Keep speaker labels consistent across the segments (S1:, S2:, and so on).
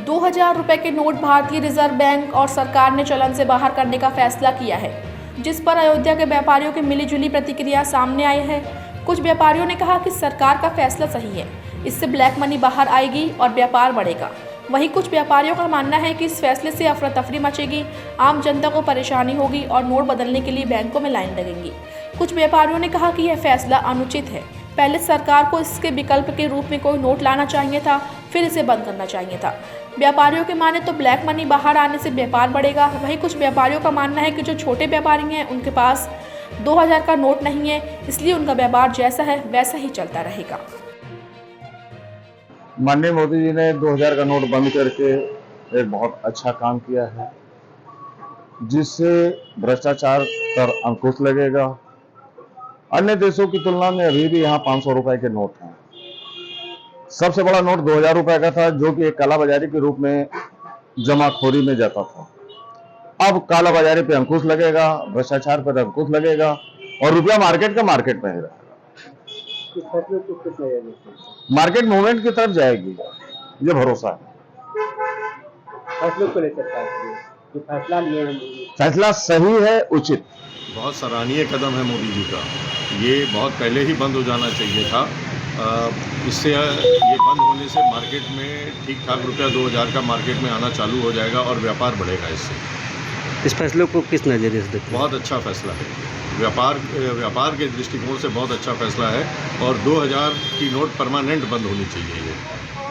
S1: 2000 रुपए के नोट भारतीय रिजर्व बैंक और सरकार ने चलन से बाहर करने का फैसला किया है, जिस पर अयोध्या के व्यापारियों की मिलीजुली प्रतिक्रिया सामने आई है। कुछ व्यापारियों ने कहा कि सरकार का फैसला सही है, इससे ब्लैक मनी बाहर आएगी और व्यापार बढ़ेगा। वहीं कुछ व्यापारियों का मानना है कि इस फैसले से अफरा तफरी मचेगी, आम जनता को परेशानी होगी और नोट बदलने के लिए बैंकों में लाइन लगेंगी। कुछ व्यापारियों ने कहा कि यह फैसला अनुचित है। पहले सरकार को इसके विकल्प के रूप में कोई नोट लाना चाहिए था, फिर इसे बंद करना चाहिए था। व्यापारियों के माने तो ब्लैक मनी बाहर आने से व्यापार बढ़ेगा। वहीं कुछ व्यापारियों का मानना है कि जो छोटे व्यापारी हैं उनके पास 2000 का नोट नहीं है, इसलिए उनका व्यापार जैसा है वैसा ही चलता रहेगा।
S2: माननीय मोदी जी ने 2000 का नोट बंद करके एक बहुत अच्छा काम किया है, जिससे भ्रष्टाचार पर अंकुश लगेगा। अन्य देशों की तुलना में अभी भी यहाँ 500 रुपए के नोट हैं। सबसे बड़ा नोट 2000 रुपए का था, जो कि एक कालाबाजारी के रूप में जमाखोरी में जाता था। अब कालाबाजारी पे अंकुश लगेगा, भ्रष्टाचार पर अंकुश लगेगा और रुपया मार्केट का मार्केट में ही रहेगा। मार्केट मूवमेंट की तरफ जाएगी, ये भरोसा है। फैसला सही है, उचित।
S3: बहुत सराहनीय कदम है मोदी जी का। ये बहुत पहले ही बंद हो जाना चाहिए था। इससे ये बंद होने से मार्केट में ठीक ठाक रुपया 2000 का मार्केट में आना चालू हो जाएगा और व्यापार बढ़ेगा। इससे
S4: इस फैसले को किस नज़रिए से देखते हैं?
S3: बहुत अच्छा फैसला है। व्यापार के दृष्टिकोण से बहुत अच्छा फैसला है और 2000 की नोट परमानेंट बंद होनी चाहिए। ये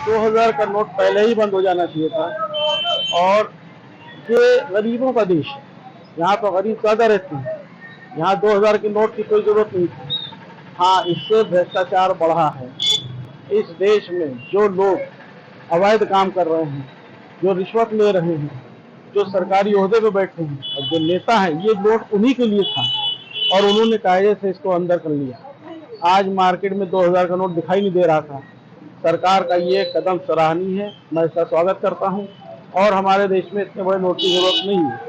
S5: 2000 का नोट पहले ही बंद हो जाना चाहिए था। और ये गरीबों का देश है, यहाँ तो गरीब ज़्यादा रहते हैं। यहाँ 2000 के नोट की कोई जरूरत नहीं थी। हाँ, इससे भ्रष्टाचार बढ़ा है। इस देश में जो लोग अवैध काम कर रहे हैं, जो रिश्वत ले रहे हैं, जो सरकारी ओहदे पे बैठे हैं और जो नेता हैं, ये नोट उन्हीं के लिए था और उन्होंने कायदे से इसको अंदर कर लिया। आज मार्केट में 2000 का नोट दिखाई नहीं दे रहा था। सरकार का ये कदम सराहनीय है, मैं इसका स्वागत करता हूँ। और हमारे देश में इतने बड़े नोट की जरूरत नहीं है।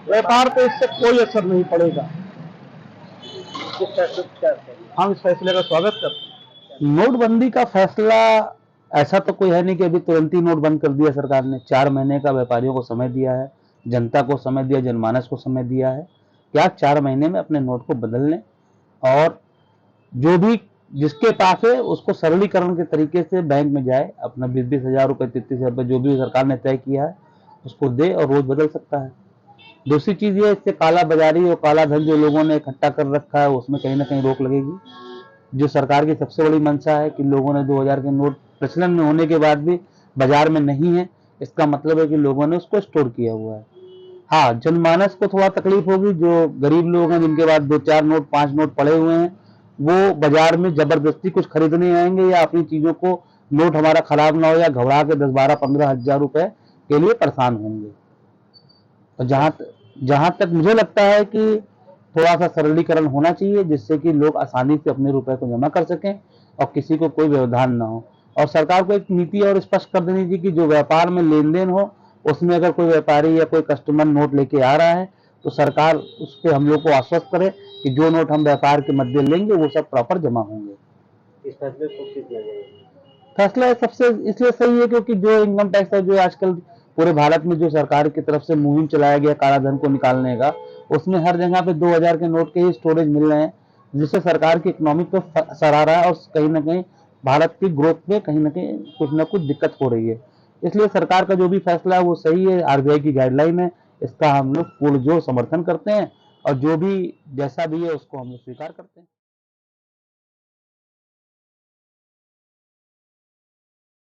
S5: व्यापार पे इससे कोई असर नहीं पड़ेगा। हम इस फैसले का स्वागत करते हैं।
S6: नोटबंदी का फैसला ऐसा तो कोई है नहीं कि अभी तुरंत ही नोट बंद कर दिया सरकार ने। 4 महीने का व्यापारियों को समय दिया है, जनता को समय दिया, जनमानस को समय दिया है कि आप 4 महीने में अपने नोट को बदल लें और जो भी जिसके पास है उसको सरलीकरण के तरीके से बैंक में जाए, अपना 20-20 हज़ार रुपये, 33,000 रुपये जो भी सरकार ने तय किया है उसको दे और रोज बदल सकता है। दूसरी चीज ये, इससे काला बाजारी और काला धन जो लोगों ने इकट्ठा कर रखा है उसमें कहीं ना कहीं रोक लगेगी। जो सरकार की सबसे बड़ी मंशा है कि लोगों ने 2000 के नोट प्रचलन में होने के बाद भी बाजार में नहीं है, इसका मतलब है कि लोगों ने उसको स्टोर किया हुआ है। हाँ, जनमानस को थोड़ा तकलीफ होगी। जो गरीब लोग हैं जिनके पास 2-4 नोट 5 नोट पड़े हुए हैं, वो बाजार में जबरदस्ती कुछ खरीदने आएंगे या अपनी चीजों को नोट हमारा खराब ना हो या घबरा के 10-12-15 हज़ार रुपए के लिए परेशान होंगे। और जहां तक मुझे लगता है कि थोड़ा सा सरलीकरण होना चाहिए, जिससे कि लोग आसानी से अपने रुपए को जमा कर सकें और किसी को कोई व्यवधान ना हो। और सरकार को एक नीति और स्पष्ट कर देनी चाहिए कि जो व्यापार में लेन देन हो उसमें अगर कोई व्यापारी या कोई कस्टमर नोट लेके आ रहा है तो सरकार उस पर हम लोग को आश्वस्त करे कि जो नोट हम व्यापार के मध्य लेंगे वो सब प्रॉपर जमा होंगे।
S4: इस फैसले को किस नज़रिए से?
S6: फैसला सबसे इसलिए सही है क्योंकि जो इनकम टैक्स है, जो आजकल पूरे भारत में जो सरकार की तरफ से मुहिम चलाया गया काला धन को निकालने का, उसमें हर जगह पे 2000 के नोट के ही स्टोरेज मिल रहे हैं, जिससे सरकार की इकोनॉमिक पे असर आ रहा है और कहीं ना कहीं भारत की ग्रोथ में कहीं ना कुछ दिक्कत हो रही है। इसलिए सरकार का जो भी फैसला है वो सही है, आरबीआई की गाइडलाइन है, इसका हम लोग पूर्ण जोर समर्थन करते हैं और जो भी जैसा भी है उसको हम लोग स्वीकार करते हैं।